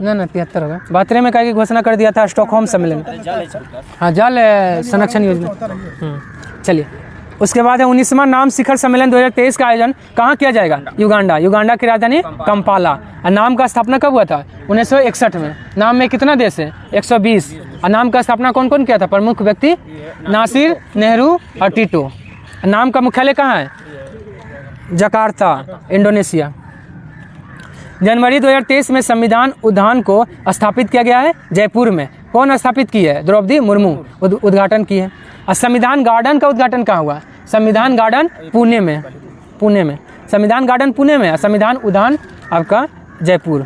ना 73 होगा। 72 में कहीं घोषणा कर दिया था स्टॉकहोम सम्मेलन। हाँ, जल संरक्षण योजना। चलिए, उसके बाद है 19वां नाम शिखर सम्मेलन 2023 का आयोजन कहाँ किया जाएगा? युगांडा। युगांडा की राजधानी कंपाला। और नाम का स्थापना कब हुआ था? 1961 में। नाम में कितना देश है? 120। और नाम का स्थापना कौन कौन किया था? प्रमुख व्यक्ति नासिर, नेहरू और टीटो। नाम का मुख्यालय कहाँ है? Jakarta, Indonesia. जनवरी 2023 में संविधान उद्यान को स्थापित किया गया है जयपुर में। कौन स्थापित की है? द्रौपदी मुर्मू उद्घाटन की है। और संविधान गार्डन का उद्घाटन कहाँ हुआ? संविधान गार्डन पुणे में, पुणे में संविधान गार्डन पुणे में, संविधान उद्यान आपका Jaipur.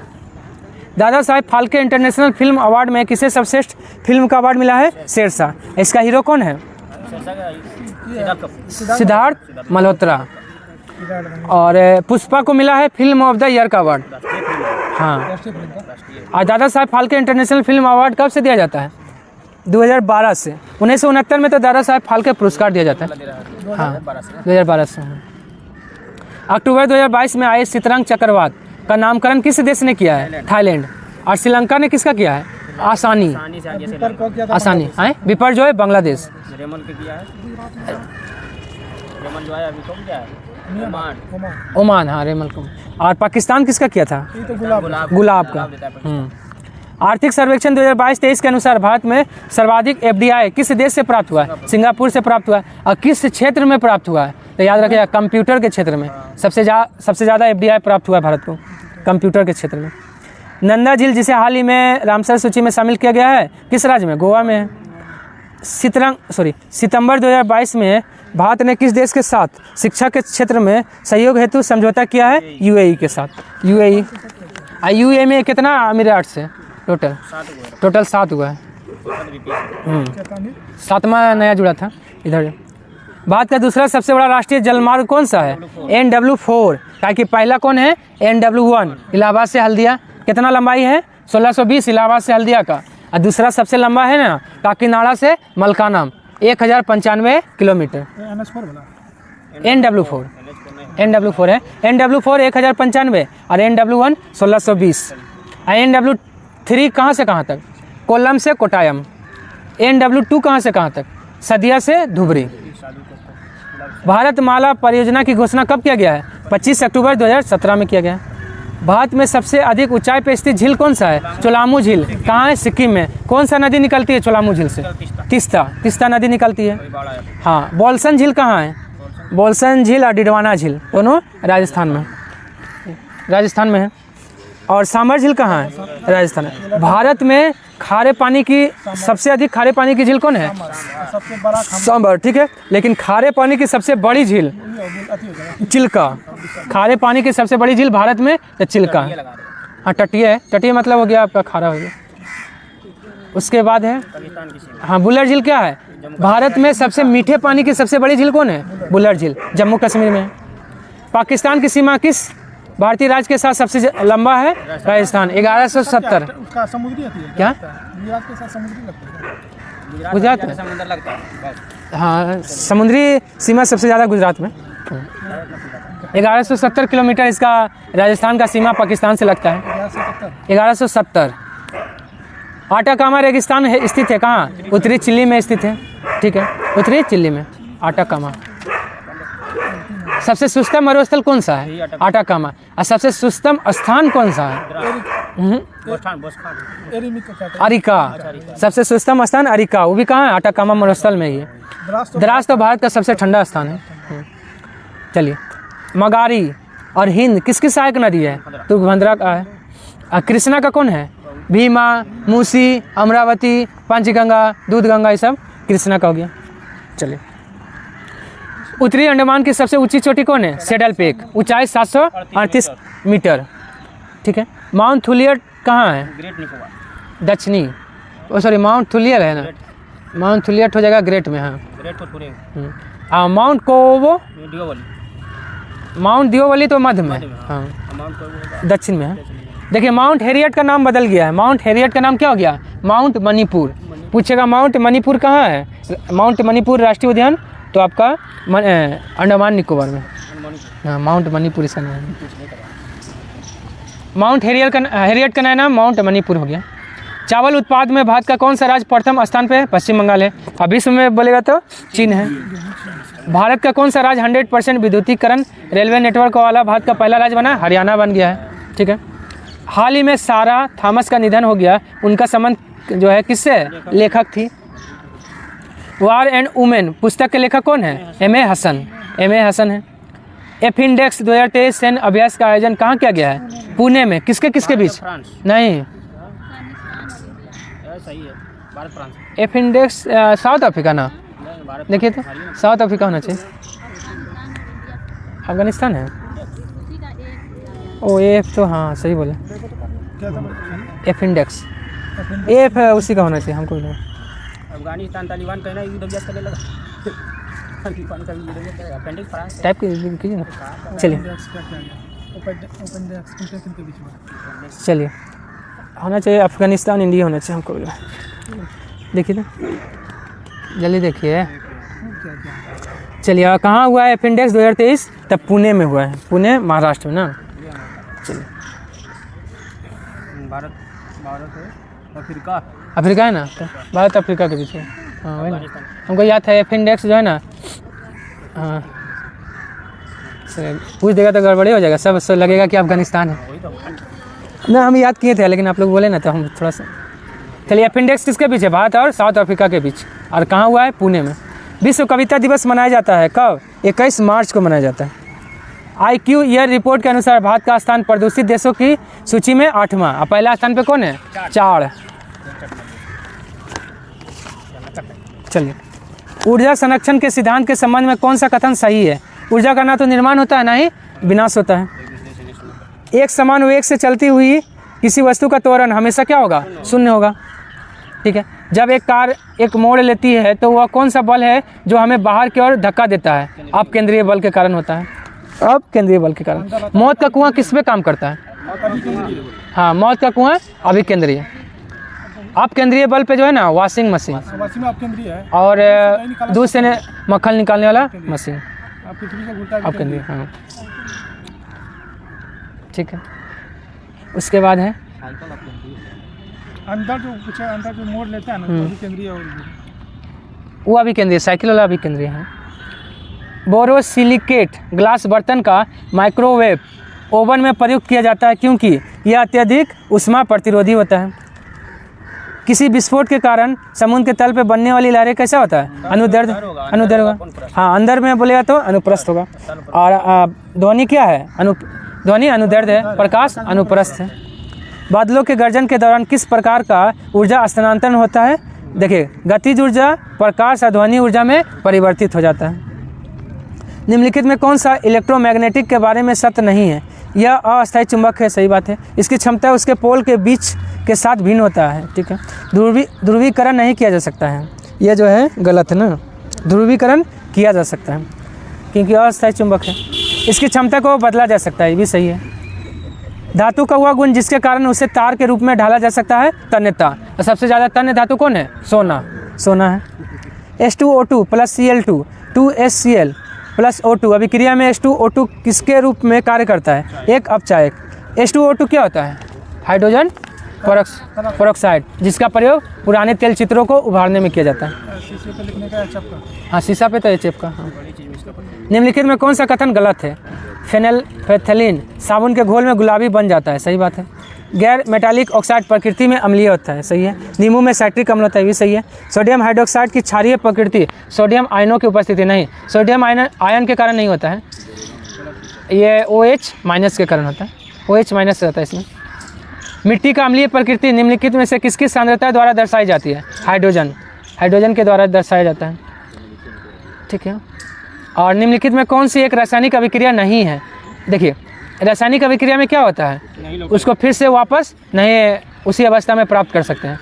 Dada Saheb Phalke international film award में किसे सर्वश्रेष्ठ फिल्म का अवार्ड मिला है? शेरशाह। इसका हीरो कौन है? सिद्धार्थ मल्होत्रा। और पुष्पा को मिला है फिल्म ऑफ द ईयर का अवार्ड। हाँ, और Dada Saheb Phalke international film award कब से दिया जाता है? 2012 से। 1969 में तो दादा साहेब फाल्के पुरस्कार दिया जाता है। हाँ, 2012 से। अक्टूबर 2022 में आए शतरंग चक्रवात का नामकरण किस देश ने किया है? थाईलैंड। और श्रीलंका ने किसका किया है? आसानी। आसानी है। बिपरजॉय बांग्लादेश। ओमान। हाँ, रेमल को। और पाकिस्तान किसका किया था? गुलाब का। आर्थिक सर्वेक्षण 2022-23 के अनुसार भारत में सर्वाधिक एफडीआई किस देश से प्राप्त हुआ है? सिंगापुर से प्राप्त हुआ है। और किस क्षेत्र में प्राप्त हुआ है? तो याद रखिएगा, कंप्यूटर के क्षेत्र में सबसे ज़्यादा एफडीआई प्राप्त हुआ है भारत को, कंप्यूटर के क्षेत्र में। नंदा झील जिसे हाल ही में रामसर सूची में शामिल किया गया है, किस राज्य में? गोवा में है। सितंबर 2022 में भारत ने किस देश के साथ शिक्षा के क्षेत्र में सहयोग हेतु समझौता किया है? यूएई के साथ। यूएई में कितना अमीरात है? टोटल 7 हुआ है। 7वां नया जुड़ा था इधर। भारत का दूसरा सबसे बड़ा राष्ट्रीय जलमार्ग कौन सा है? NW4। ताकि पहला कौन है? NW1 इलाहाबाद से हल्दिया। कितना लंबाई है? 1620 इलाहाबाद से हल्दिया का। और दूसरा सबसे लंबा है ना, काकीनाडा से मलकाना, 1095 किलोमीटर। NW4 है। NW4 1095 और NW1 1620। और NW3 कहाँ से कहाँ तक? कोल्लम से कोट्टायम। NW2 कहाँ से कहाँ तक? सदिया से धुबरी। भारत माला परियोजना की घोषणा कब किया गया है? 25 अक्टूबर 2017 में किया गया है। भारत में सबसे अधिक ऊंचाई पर स्थित झील कौन सा है? चोलामू झील। कहाँ है? सिक्किम में। कौन सा नदी निकलती है चोलामू झील से? तीस्ता नदी निकलती है। हाँ। बोलसन झील कहाँ है? बोलसन झील और डिडवाना झील दोनों राजस्थान में है। और सामर झील कहाँ है? राजस्थान में। भारत में खारे पानी की सबसे अधिक खारे पानी की झील कौन है? सांबर। ठीक है, लेकिन खारे पानी की सबसे बड़ी झील चिल्का। खारे पानी की सबसे बड़ी झील भारत में तो चिल्का। हाँ, तटीय है। तटीय मतलब हो गया आपका खारा हो गया। उसके बाद है हाँ, बुलर झील क्या है? भारत में सबसे मीठे पानी की सबसे बड़ी झील कौन है? बुलर झील, जम्मू कश्मीर में। पाकिस्तान की सीमा किस भारतीय राज्य के साथ सबसे लंबा है? राजस्थान। 1170। उसका समुद्री है क्या? गुजरात के साथ समुद्री लगता है। गुजरात में समुद्र लगता है। हाँ, समुद्री सीमा सबसे ज़्यादा गुजरात में। 1170 किलोमीटर इसका राजस्थान का सीमा पाकिस्तान से लगता है। 1170। आटाकामा रेगिस्तान स्थित है कहाँ? उत्तरी चिली में स्थित है। ठीक है, उत्तरी चिली में आटाकामा। सबसे सुस्तम मरुस्थल कौन सा है? आटाकामा। और सबसे सुस्तम स्थान कौन सा है? अरिका। सबसे सुस्तम स्थान अरिका, वो भी कहाँ है? आटाकामा मरुस्थल में ही है। द्रास तो भारत का सबसे ठंडा स्थान है। चलिए, मगारी और हिंद किसकी सहायक नदी है? तुंगभद्रा का है। और कृष्णा का कौन है? भीमा, मूसी, अमरावती, पंचगंगा, दूधगंगा, ये सब कृष्णा का हो गया। चलिए, उत्तरी अंडमान की सबसे ऊंची चोटी कौन है? सेडल पेक, ऊंचाई 738 मीटर। ठीक है। माउंट थुलियर कहाँ है? ग्रेट निकोबार। दक्षिणी, माउंट थुलियर है ना, माउंट थुलियर हो जाएगा ग्रेट में। हाँ, ग्रेट को पूरे माउंट कोवो, डियोवली। माउंट दियोवली तो मध्य में। हाँ, दक्षिण में है। देखिए, माउंट हैरियट का नाम बदल गया है। माउंट हैरियट का नाम क्या हो गया? माउंट मणिपुर। पूछेगा माउंट मणिपुर कहाँ है? माउंट मणिपुर राष्ट्रीय उद्यान तो आपका अंडमान निकोबार में। हाँ, माउंट मणिपुर इसका नाम है। माउंट हैरियट का नया नाम माउंट मणिपुर हो गया। चावल उत्पाद में भारत का कौन सा राज्य प्रथम स्थान पे है? पश्चिम बंगाल है। और विश्व में बोलेगा तो चीन है। भारत का कौन सा राज्य 100% विद्युतीकरण रेलवे नेटवर्क वाला भारत का पहला राज्य बना? हरियाणा बन गया है। ठीक है। हाल ही में सारा थॉमस का निधन हो गया। उनका संबंध जो है किससे? लेखक थी। वार एंड वुमेन पुस्तक के लेखक कौन है? M.A. हसन है। एफ इंडेक्स 2023 सैन्य अभ्यास का आयोजन कहाँ किया गया है? पुणे में। किसके बीच? नहीं, सही है। Bharat France F index south Africa ना, नहीं, भारत देखिए तो साउथ अफ्रीका होना चाहिए। अफगानिस्तान है। ओ एफ तो हाँ सही बोले, क्या था भाई? एफ इंडेक्स एफ उसी का होना चाहिए हमको भी लगा। अफगानिस्तान तालिबान कहना यूडब्ल्यूएस करने लगा तालिबान का यूडब्ल्यूएस करेगा अपेंडिक्स फ्रांस टाइप कीजिए ना। चलिए इंडेक्स क्या क्या है? ओपन इंडेक्स किनके बीच में? चलिए होना चाहिए अफगानिस्तान इंडिया होना चाहिए हमको भी लगा। देखिए तो जल्दी देखिए। क्या क्या? चलिए कहाँ हुआ है एफ इंडेक्स 2023? तब पुणे में हुआ है, पुणे महाराष्ट्र में ना। चलिए भारत भारत है अफ्रीका अफ्रीका है ना, तो भारत अफ्रीका के बीच में। हाँ वही ना, अफगानिस्तान हमको याद था एफ इंडेक्स जो है ना। हाँ चलिए, पूछ देगा तो गड़बड़ी हो जाएगा, सब लगेगा कि अफगानिस्तान है वही तो ना। हम याद किए थे लेकिन आप लोग बोले ना तो हम थोड़ा सा। चलिए एफ इंडेक्स किसके बीच है? भारत और साउथ अफ्रीका के बीच। और कहाँ हुआ है? पुणे में। विश्व कविता दिवस मनाया जाता है कब? 21 मार्च को मनाया जाता है। IQ ईयर रिपोर्ट के अनुसार भारत का स्थान प्रदूषित देशों की सूची में 8वां। और पहला स्थान पे कौन है? चार। चलिए ऊर्जा संरक्षण के सिद्धांत के संबंध में कौन सा कथन सही है? ऊर्जा का ना तो निर्माण होता है ना ही विनाश होता है। एक समान वेग से चलती हुई किसी वस्तु का त्वरण हमेशा क्या होगा? शून्य होगा। ठीक है। जब एक कार एक मोड़ लेती है तो वह कौन सा बल है जो हमें बाहर की ओर धक्का देता है? अब केंद्रीय बल के कारण होता है। अब केंद्रीय बल के कारण। मौत का कुआं किस पे काम करता है? हाँ मौत का कुआं अभी केंद्रीय। अब केंद्रीय बल पे जो है ना वॉशिंग मशीन वाशिंग में आप केंद्रीय है। और दूध से मक्खन निकालने वाला मशीन आप पृथ्वी का घूरता है अब केंद्रीय। हाँ ठीक है। उसके बाद है अंदर जो कुछ है, अंदर जो मोड़ लेता है ना वो भी केंद्रीय और वो अभी केंद्रीय, साइकिल वाला अभी केंद्रीय है। बोरोसिलिकेट ग्लास बर्तन का माइक्रोवेव ओवन में प्रयुक्त किया जाता है क्योंकि यह अत्यधिक ऊष्मा प्रतिरोधी होता है। किसी विस्फोट के कारण समुद्र के तल पे बनने वाली लहरें कैसा होता है? अनुदैर्ध। अनुदैर्ध होगा। हाँ अंदर में बोलेगा तो अनुप्रस्थ होगा। और ध्वनि क्या है? ध्वनि अनुदैर्ध है। प्रकाश अनुप्रस्थ है। बादलों के गर्जन के दौरान किस प्रकार का ऊर्जा स्थानांतरण होता है? देखिए गतिज ऊर्जा प्रकाश और ध्वनि ऊर्जा में परिवर्तित हो जाता है। निम्नलिखित में कौन सा इलेक्ट्रोमैग्नेटिक के बारे में सत्य नहीं है? यह अस्थायी चुंबक है। सही बात है। इसकी क्षमता उसके पोल के बीच के साथ भिन्न होता है। ठीक है। ध्रुवीकरण नहीं किया जा सकता है। यह जो है गलत है ना, ध्रुवीकरण किया जा सकता है क्योंकि अस्थायी चुंबक है। इसकी क्षमता को बदला जा सकता है, ये भी सही है। धातु का वह गुण जिसके कारण उसे तार के रूप में ढाला जा सकता है? तन्यता। और सबसे ज़्यादा तन्य धातु कौन है? सोना। सोना है। H2O2 plus Cl2 2HCl plus O2 अभिक्रिया में H2O2 किसके रूप में कार्य करता है? एक अपचायक। H2O2 क्या होता है? हाइड्रोजन पेरोक्साइड, जिसका प्रयोग पुराने तेल चित्रों को उभारने में किया जाता है। शीशे पे लिखने का चपका। हाँ शीशा पे तो ये चिपका। हाँ। निम्नलिखित में कौन सा कथन गलत है? फेनेल्फेथलीन साबुन के घोल में गुलाबी बन जाता है। सही बात है। गैर मेटालिक ऑक्साइड प्रकृति में अम्लीय होता है। सही है। नींबू में साइट्रिक अम्ल होता है, भी सही है। सोडियम हाइड्रोक्साइड की क्षारीय प्रकृति सोडियम आयनों की उपस्थिति नहीं, सोडियम आयन के कारण नहीं होता है, ये OH माइनस के कारण होता है। OH माइनस रहता है इसमें। मिट्टी का अम्लीय प्रकृति निम्नलिखित में से किसकी सांद्रता द्वारा दर्शाई जाती है? हाइड्रोजन। हाइड्रोजन के द्वारा दर्शाया जाता है। ठीक है। और निम्नलिखित में कौन सी एक रासायनिक अभिक्रिया नहीं है? देखिए रासायनिक अभिक्रिया में क्या होता है? उसको फिर से वापस नहीं उसी अवस्था में प्राप्त कर सकते हैं।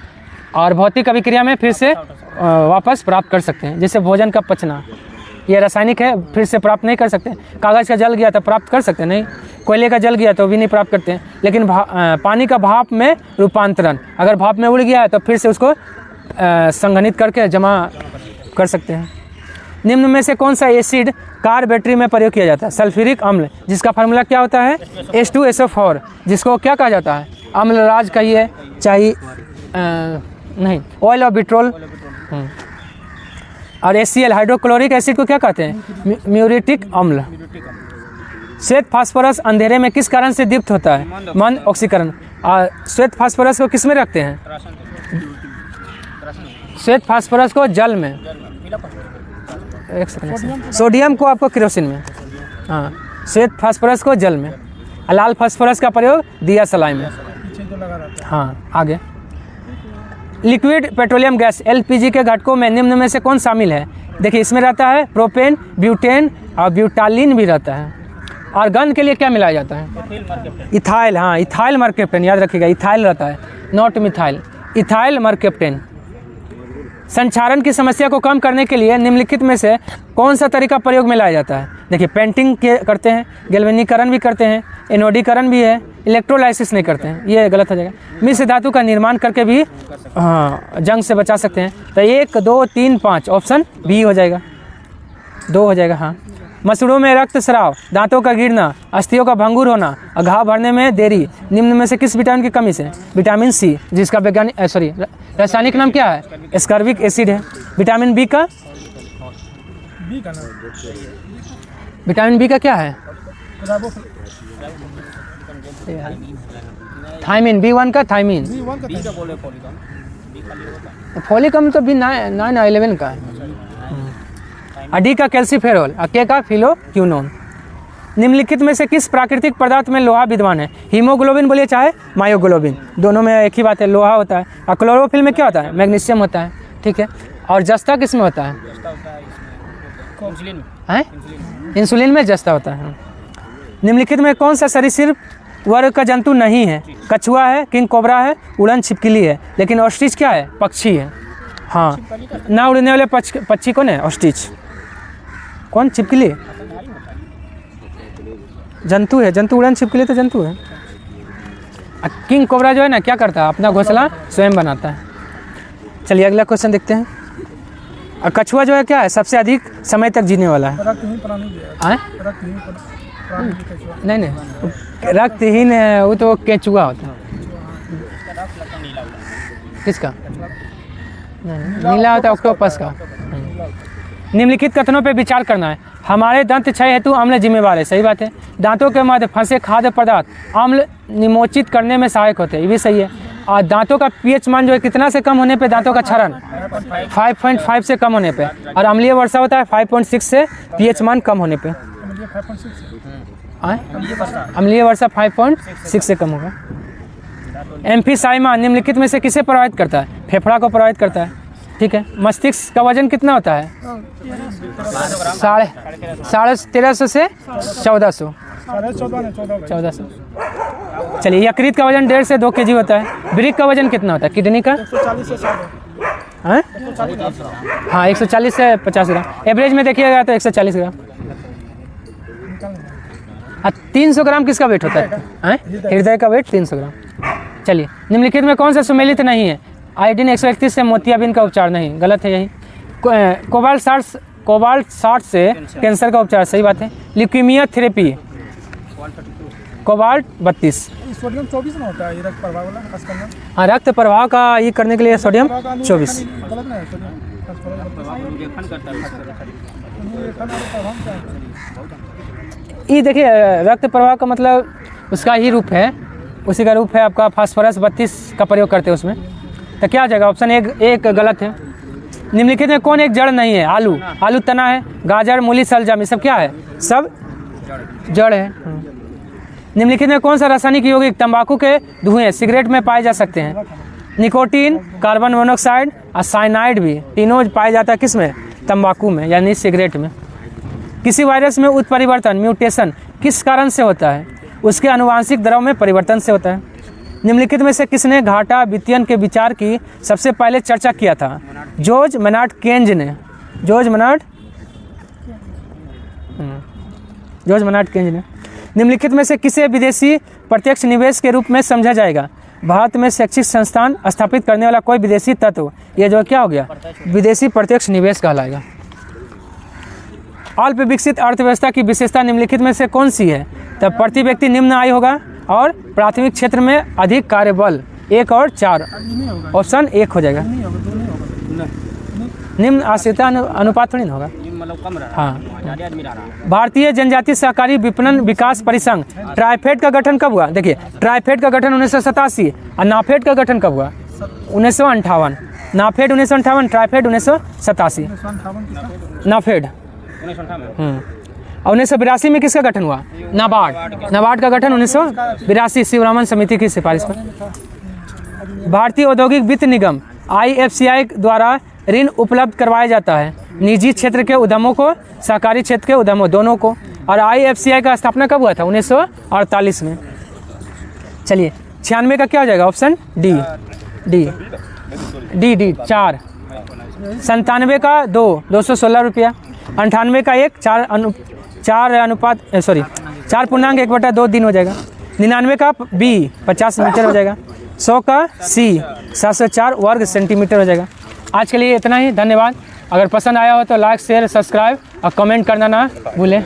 और भौतिक अभिक्रिया में फिर से वापस प्राप्त कर सकते हैं। जैसे भोजन का पचना, ये रासायनिक है, फिर से प्राप्त नहीं कर सकते। कागज़ का जल गया तो प्राप्त कर सकते हैं? नहीं। कोयले का जल गया तो भी नहीं प्राप्त करते हैं। लेकिन पानी का भाप में रूपांतरण, अगर भाप में उड़ गया है तो फिर से उसको संघनित करके जमा कर सकते हैं। निम्न में से कौन सा एसिड कार बैटरी में प्रयोग किया जाता है? सल्फ्यूरिक अम्ल, जिसका फार्मूला क्या होता है? H2SO4, जिसको क्या कहा जाता है? अम्लराज कहिए चाहे नहीं, ऑयल ऑफ पेट्रोल। और HCl हाइड्रोक्लोरिक एसिड को क्या कहते हैं? म्यूरिटिक अम्ल। श्वेत फास्फोरस अंधेरे में किस कारण से दीप्त होता है? मंद ऑक्सीकरण। और श्वेत फास्फोरस को किस में रखते हैं? श्वेत फास्फोरस को जल में। एक सेकंड। सोडियम को आपको केरोसिन में। हाँ श्वेत फास्फोरस को जल में। लाल फास्फोरस का प्रयोग दिया सलाई में। पीछे जो लगा रहता है। हाँ आगे लिक्विड पेट्रोलियम गैस LPG के घटकों में निम्न में से कौन शामिल है? देखिए इसमें रहता है प्रोपेन, ब्यूटेन और ब्यूटालिन भी रहता है। और गंध के लिए क्या मिलाया जाता है? इथाइल। हाँ, इथाइल मर्केप्टेन, याद रखिएगा, इथाइल रहता है, नॉट मिथाइल, इथाइल मर्केप्टेन। संक्षारण की समस्या को कम करने के लिए निम्नलिखित में से कौन सा तरीका प्रयोग में लाया जाता है? देखिए पेंटिंग करते हैं, गैल्वेनीकरण भी करते हैं, एनोडीकरण भी है, इलेक्ट्रोलाइसिस नहीं करते हैं, ये गलत हो जाएगा। मिश्र धातु का निर्माण करके भी जंग से बचा सकते हैं। तो 1, 2, 3, 5 ऑप्शन बी हो जाएगा, 2 हो जाएगा। हाँ, मसूड़ों में रक्तस्राव, दांतों का गिरना, अस्थियों का भंगुर होना, घाव भरने में देरी निम्न में से किस विटामिन की कमी से? विटामिन सी, जिसका वैज्ञानिक रासायनिक नाम क्या है? एस्कॉर्बिक एसिड है। विटामिन बी का नाम, विटामिन बी का क्या है? थायमिन, B1 का थायमिन। फोलिकम तो B9 11 का है। डी का कैल्सीफेरोल, के का फिलोक्यूनोन। निम्नलिखित में से किस प्राकृतिक पदार्थ में लोहा विद्यमान है? हीमोग्लोबिन बोलिए चाहे मायोग्लोबिन, दोनों में एक ही बात है, लोहा होता है। और क्लोरोफिल में क्या होता है? मैग्नीशियम होता है, ठीक है। और जस्ता किस में होता है? इंसुलिन में जस्ता होता है। निम्नलिखित में कौन सा सरीसृप वर्ग का जंतु नहीं है? कछुआ है, किंग कोबरा है, उड़न छिपकली है, लेकिन ऑस्ट्रिच क्या है? पक्षी है। हाँ, ना उड़ने वाले पक्षी कौन है? ऑस्ट्रिच। कौन? छिपकली जंतु है, जंतु। उड़न छिपकली तो जंतु है। किंग कोबरा जो है ना, क्या करता है? अपना घोंसला स्वयं बनाता है। चलिए अगला क्वेश्चन देखते हैं। और कछुआ जो है क्या है? सबसे अधिक समय तक जीने वाला है। नहीं, रक्तहीन है वो तो केचुआ होता है। किसका? नीला होता है ऑक्टोपस का। निम्नलिखित कथनों पे विचार करना है। हमारे दंत क्षय हेतु अम्ल जिम्मेवार है, सही बात है। दांतों के मध्य फंसे खाद्य पदार्थ अम्ल निमोचित करने में सहायक होते हैं, ये भी सही है। और दांतों का pH मान जो है कितना से कम होने पे दांतों का क्षरण? 5.5 से कम होने पे। और अम्लीय वर्षा होता है 5.6 से pH मान कम होने पे। अम्लीय वर्षा 5.6 से कम होगा। एम्फीसाइमा निम्नलिखित में से किसे प्रभावित करता है? फेफड़ा को प्रभावित करता है, ठीक है। मस्तिष्क का वजन कितना होता है? 1350 से 1400। 1400। चलिए, यकृत का वजन 1.5 से 2 kg होता है। वृक्क का वजन कितना होता है? किडनी का? 140 से 50 ग्राम। एवरेज में देखिएगा तो 140 ग्राम। 300 ग्राम किसका वेट होता है? हृदय का वेट 300 ग्राम। चलिए, निम्नलिखित में कौन सा सुमेलित नहीं है? आयोडीन 131 से मोतियाबिंद का उपचार नहीं, गलत है यही। कोबाल्ट 60 से कैंसर का उपचार, सही बात है। Leukaemia therapy cobalt 32। सोडियम 24 में होता है ये रक्त प्रवाह वाला खास करना। हाँ, रक्त प्रवाह का ये करने के लिए सोडियम 24। गलत नहीं है सोडियम। ये देखिए, रक्त प्रवाह का मतलब उसका ही रूप है, उसी का रूप है आपका फास्फोरस 32 का प्रयोग करते हैं उसमें। तो क्या आ जाएगा? ऑप्शन एक गलत है। निम्नलिखित में कौन एक जड़ नहीं है? आलू तना है, गाजर, मूली, सलजम, ये सब क्या है? सब जड़ है। निम्नलिखित में कौन सा रासायनिक यौगिक तंबाकू के धुएं सिगरेट में पाए जा सकते हैं? निकोटीन, कार्बन मोनोऑक्साइड और साइनाइड भी, तीनों पाया जाता है किस में? तंबाकू में, यानी सिगरेट में। किसी वायरस में उत्परिवर्तन म्यूटेशन किस कारण से होता है? उसके आनुवांशिक द्रव में परिवर्तन से होता है। निम्नलिखित में से किसने घाटा वित्तीयन के विचार की सबसे पहले चर्चा किया था? जॉर्ज मेनार्ड केन्ज ने। जॉर्ज मेनार्ड केन्ज ने। निम्नलिखित में से किसे विदेशी प्रत्यक्ष निवेश के रूप में समझा जाएगा? भारत में शैक्षिक संस्थान स्थापित करने वाला कोई विदेशी तत्व, ये जो क्या हो गया? विदेशी प्रत्यक्ष निवेश कहलाएगा। अल्प विकसित अर्थव्यवस्था की विशेषता निम्नलिखित में से कौन सी है? तब प्रति व्यक्ति निम्न आय होगा और प्राथमिक क्षेत्र में अधिक कार्यबल। 1 और 4, ऑप्शन 1 हो जाएगा। निम्न आश्रिता अनुपात थोड़ी ना होगा। हाँ, भारतीय जनजातीय सहकारी विपणन विकास परिसंघ ट्राइफेड का गठन कब हुआ? देखिए, ट्राइफेड का गठन 1987 और नाफेड का गठन कब हुआ? 1958। नाफेड 1958, ट्राइफेड 1987। नाफेड। और 1982 में किसका गठन हुआ? नाबार्ड का गठन 1982 शिवरामन समिति की सिफारिश पर। भारतीय औद्योगिक वित्त निगम IFCI द्वारा ऋण उपलब्ध करवाया जाता है निजी क्षेत्र के उद्यमों को, सहकारी क्षेत्र के उद्यमों दोनों को। और IFCI का स्थापना कब हुआ था? 1948 में। चलिए 96 का क्या हो जाएगा? Option D 4। 97 का 216 रुपया। 98 का 4.1/2 दिन हो जाएगा। 99 का B 50 मीटर हो जाएगा। 100 का C 704 वर्ग सेंटीमीटर हो जाएगा। आज के लिए इतना ही, धन्यवाद। अगर पसंद आया हो तो लाइक, शेयर, सब्सक्राइब और कमेंट करना ना भूलें।